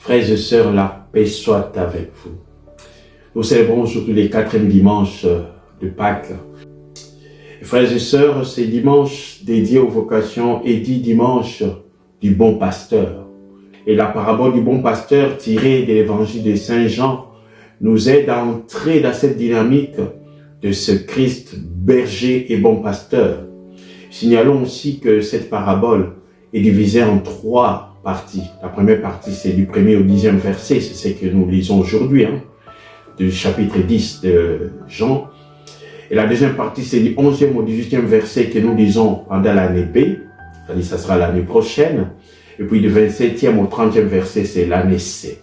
Frères et sœurs, la paix soit avec vous. Nous célébrons aujourd'hui les 4e dimanches de Pâques. Frères et sœurs, c'est dimanche dédié aux vocations et dit dimanche du bon pasteur. Et la parabole du bon pasteur tirée de l'évangile de Saint Jean nous aide à entrer dans cette dynamique de ce Christ berger et bon pasteur. Signalons aussi que cette parabole est divisée en 3 parties. La première partie, c'est du 1er au 10e verset, c'est ce que nous lisons aujourd'hui, du chapitre 10 de Jean. Et la deuxième partie, c'est du 11e au 18e verset que nous lisons pendant l'année B, c'est-à-dire ça sera l'année prochaine. Et puis du 27e au 30e verset, c'est l'année C.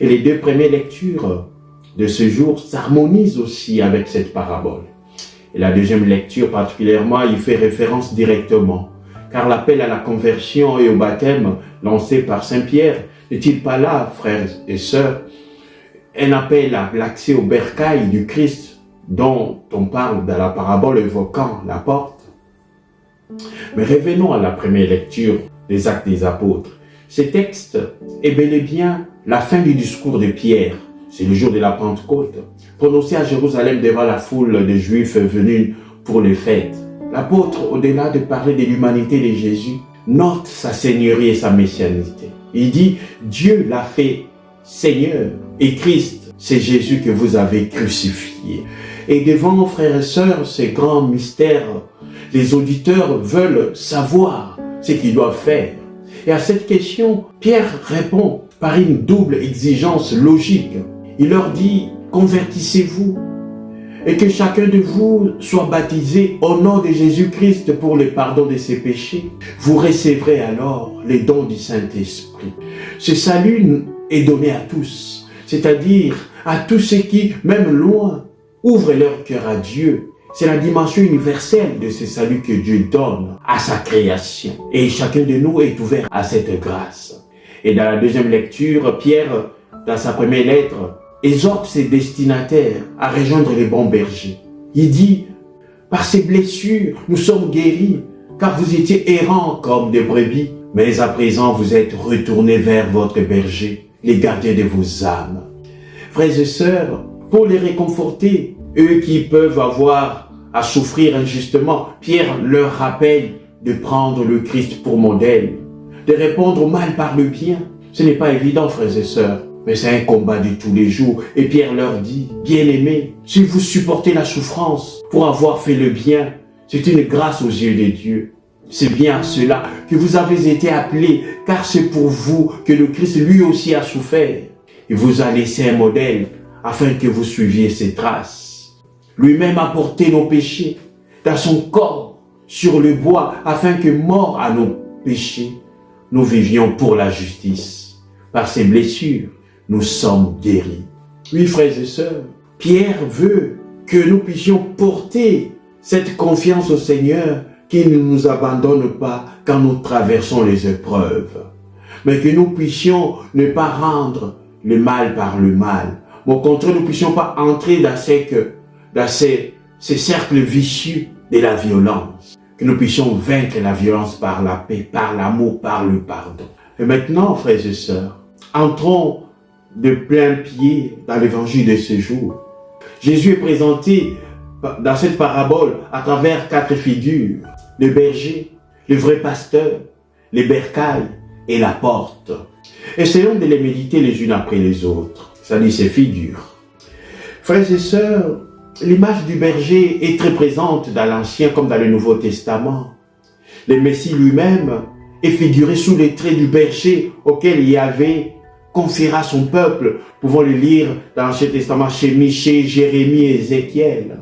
Et les 2 premières lectures de ce jour s'harmonisent aussi avec cette parabole. Et la deuxième lecture particulièrement, il fait référence directement, car l'appel à la conversion et au baptême lancé par Saint Pierre n'est-il pas là, frères et sœurs, un appel à l'accès au bercail du Christ dont on parle dans la parabole évoquant la porte? Mais revenons à la première lecture des Actes des Apôtres. Ce texte est bel et bien la fin du discours de Pierre. C'est le jour de la Pentecôte, prononcé à Jérusalem devant la foule de Juifs venus pour les fêtes. L'apôtre, au-delà de parler de l'humanité de Jésus, note sa seigneurie et sa messianité. Il dit, Dieu l'a fait Seigneur et Christ, c'est Jésus que vous avez crucifié. Et devant, frères et sœurs, ces grands mystères, les auditeurs veulent savoir ce qu'ils doivent faire. Et à cette question, Pierre répond par une double exigence logique. Il leur dit, convertissez-vous et que chacun de vous soit baptisé au nom de Jésus-Christ pour le pardon de ses péchés. Vous recevrez alors les dons du Saint-Esprit. Ce salut est donné à tous, c'est-à-dire à tous ceux qui, même loin, ouvrent leur cœur à Dieu. C'est la dimension universelle de ce salut que Dieu donne à sa création. Et chacun de nous est ouvert à cette grâce. Et dans la deuxième lecture, Pierre, dans sa première lettre, exhorte ses destinataires à rejoindre les bons bergers. Il dit, par ces blessures, nous sommes guéris, car vous étiez errants comme des brebis, mais à présent vous êtes retournés vers votre berger, les gardiens de vos âmes. Frères et sœurs, pour les réconforter, eux qui peuvent avoir à souffrir injustement, Pierre leur rappelle de prendre le Christ pour modèle, de répondre au mal par le bien. Ce n'est pas évident, frères et sœurs, mais c'est un combat de tous les jours. Et Pierre leur dit, bien-aimés, si vous supportez la souffrance pour avoir fait le bien, c'est une grâce aux yeux de Dieu. C'est bien à cela que vous avez été appelés, car c'est pour vous que le Christ lui aussi a souffert. Il vous a laissé un modèle afin que vous suiviez ses traces. Lui-même a porté nos péchés dans son corps sur le bois afin que, mort à nos péchés, nous vivions pour la justice. Par ses blessures, nous sommes guéris. Oui, frères et sœurs, Pierre veut que nous puissions porter cette confiance au Seigneur qui ne nous abandonne pas quand nous traversons les épreuves, mais que nous puissions ne pas rendre le mal par le mal. Mais au contraire, nous ne puissions pas entrer dans ces cercles vicieux de la violence. Que nous puissions vaincre la violence par la paix, par l'amour, par le pardon. Et maintenant, frères et sœurs, entrons de plein pied dans l'évangile de ce jour. Jésus est présenté dans cette parabole à travers 4 figures. Le berger, le vrai pasteur, les bercailles et la porte. Essayons de les méditer les unes après les autres. Ça dit ces figures. Frères et sœurs, l'image du berger est très présente dans l'Ancien comme dans le Nouveau Testament. Le Messie lui-même est figuré sous les traits du berger auquel Yahvé confiera son peuple. Pouvons le lire dans l'Ancien Testament chez Michée, Jérémie et Ézéchiel.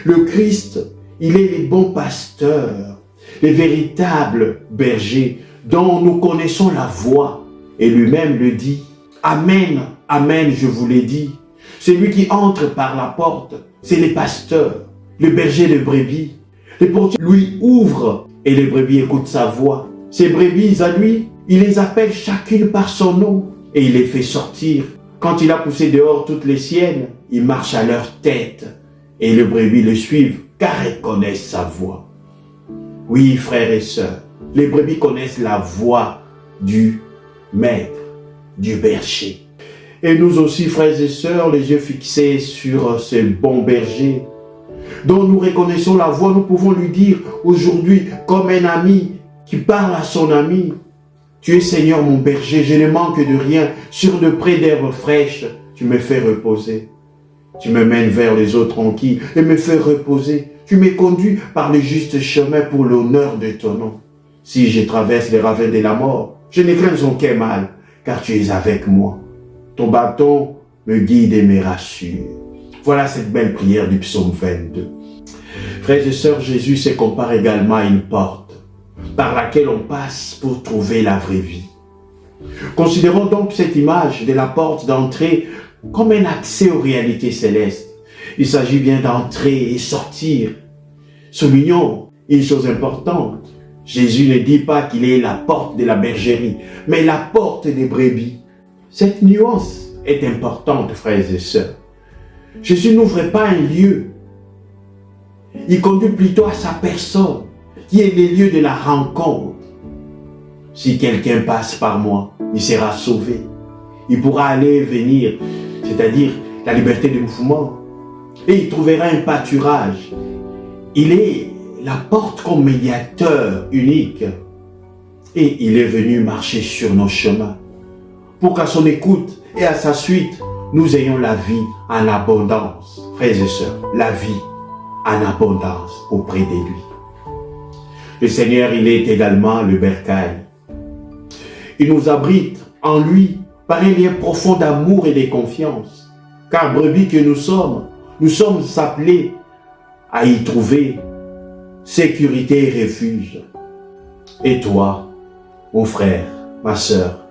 Le Christ, il est le bon pasteur, le véritable berger dont nous connaissons la voix. Et lui-même le dit, Amen, Amen, je vous l'ai dit. Celui qui entre par la porte, c'est le pasteur, le berger de brebis. Le portier lui ouvre et les brebis écoutent sa voix. Ces brebis à lui, il les appelle chacune par son nom et il les fait sortir. Quand il a poussé dehors toutes les siennes, il marche à leur tête et les brebis le suivent car elles connaissent sa voix. Oui, frères et sœurs, les brebis connaissent la voix du Maître. du berger. Et nous aussi, frères et sœurs, les yeux fixés sur ce bon berger, dont nous reconnaissons la voix, nous pouvons lui dire aujourd'hui, comme un ami qui parle à son ami, « Tu es Seigneur mon berger, je ne manque de rien, sur de prés d'herbes fraîches, tu me fais reposer. Tu me mènes vers les eaux tranquilles et me fais reposer. Tu me conduis par le juste chemin pour l'honneur de ton nom. Si je traverse les ravins de la mort, je ne crains aucun mal, car tu es avec moi. Ton bâton me guide et me rassure. » Voilà cette belle prière du psaume 22. Frères et sœurs, Jésus se compare également à une porte par laquelle on passe pour trouver la vraie vie. Considérons donc cette image de la porte d'entrée comme un accès aux réalités célestes. Il s'agit bien d'entrer et sortir. Soulignons une chose importante. Jésus ne dit pas qu'il est la porte de la bergerie, mais la porte des brebis. Cette nuance est importante, frères et sœurs. Jésus n'ouvre pas un lieu. Il conduit plutôt à sa personne, qui est le lieu de la rencontre. Si quelqu'un passe par moi, il sera sauvé. Il pourra aller et venir, c'est-à-dire la liberté de mouvement. Et il trouvera un pâturage. Il est la porte comme médiateur unique. Et il est venu marcher sur nos chemins pour qu'à son écoute et à sa suite, nous ayons la vie en abondance. Frères et sœurs, la vie en abondance auprès de lui. Le Seigneur, il est également le bercail. Il nous abrite en lui par un lien profond d'amour et de confiance. Car brebis que nous sommes appelés à y trouver sécurité et refuge. Et toi, mon frère, ma sœur,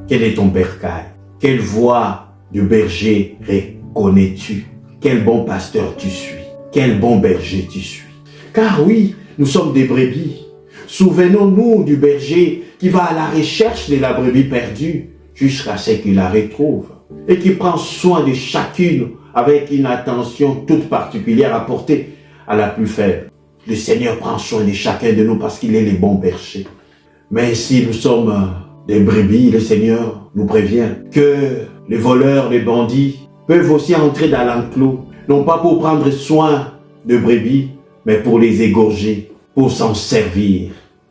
quel est ton bercail? Quelle voix de berger reconnais-tu? Quel bon pasteur tu suis? Quel bon berger tu suis? Car oui, nous sommes des brebis. Souvenons-nous du berger qui va à la recherche de la brebis perdue jusqu'à ce qu'il la retrouve et qui prend soin de chacune avec une attention toute particulière apportée à la plus faible. Le Seigneur prend soin de chacun de nous parce qu'il est le bon berger. Mais si nous sommes des brebis, le Seigneur nous prévient que les voleurs, les bandits peuvent aussi entrer dans l'enclos, non pas pour prendre soin de brebis, mais pour les égorger, pour s'en servir.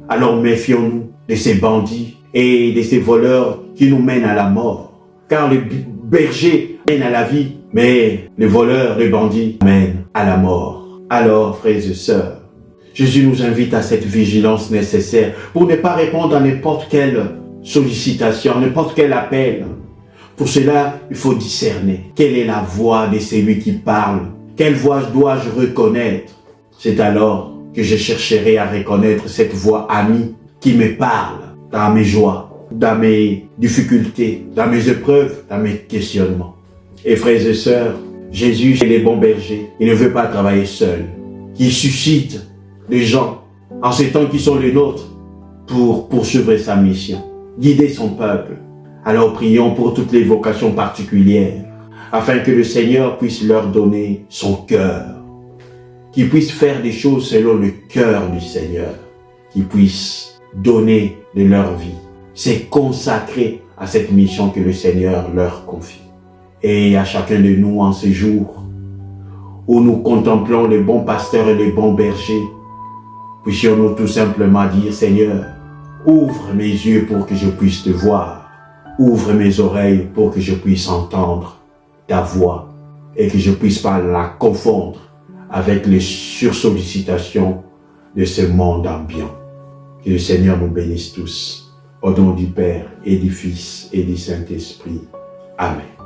Alors méfions-nous de ces bandits et de ces voleurs qui nous mènent à la mort. Car les bergers mènent à la vie, mais les voleurs, les bandits mènent à la mort. Alors, frères et sœurs, Jésus nous invite à cette vigilance nécessaire pour ne pas répondre à n'importe quelle sollicitation, à n'importe quel appel. Pour cela, il faut discerner quelle est la voix de celui qui parle. Quelle voix dois-je reconnaître? C'est alors que je chercherai à reconnaître cette voix amie qui me parle dans mes joies, dans mes difficultés, dans mes épreuves, dans mes questionnements. Et frères et sœurs, Jésus est le bon berger. Il ne veut pas travailler seul. Il suscite les gens en ces temps qui sont les nôtres pour poursuivre sa mission, guider son peuple. Alors prions pour toutes les vocations particulières afin que le Seigneur puisse leur donner son cœur, qu'ils puissent faire des choses selon le cœur du Seigneur, qu'ils puissent donner de leur vie, c'est consacrer à cette mission que le Seigneur leur confie. Et à chacun de nous en ces jours où nous contemplons les bons pasteurs et les bons bergers, puissions-nous tout simplement dire, Seigneur, ouvre mes yeux pour que je puisse te voir, ouvre mes oreilles pour que je puisse entendre ta voix et que je puisse pas la confondre avec les sursollicitations de ce monde ambiant. Que le Seigneur nous bénisse tous, au nom du Père et du Fils et du Saint-Esprit. Amen.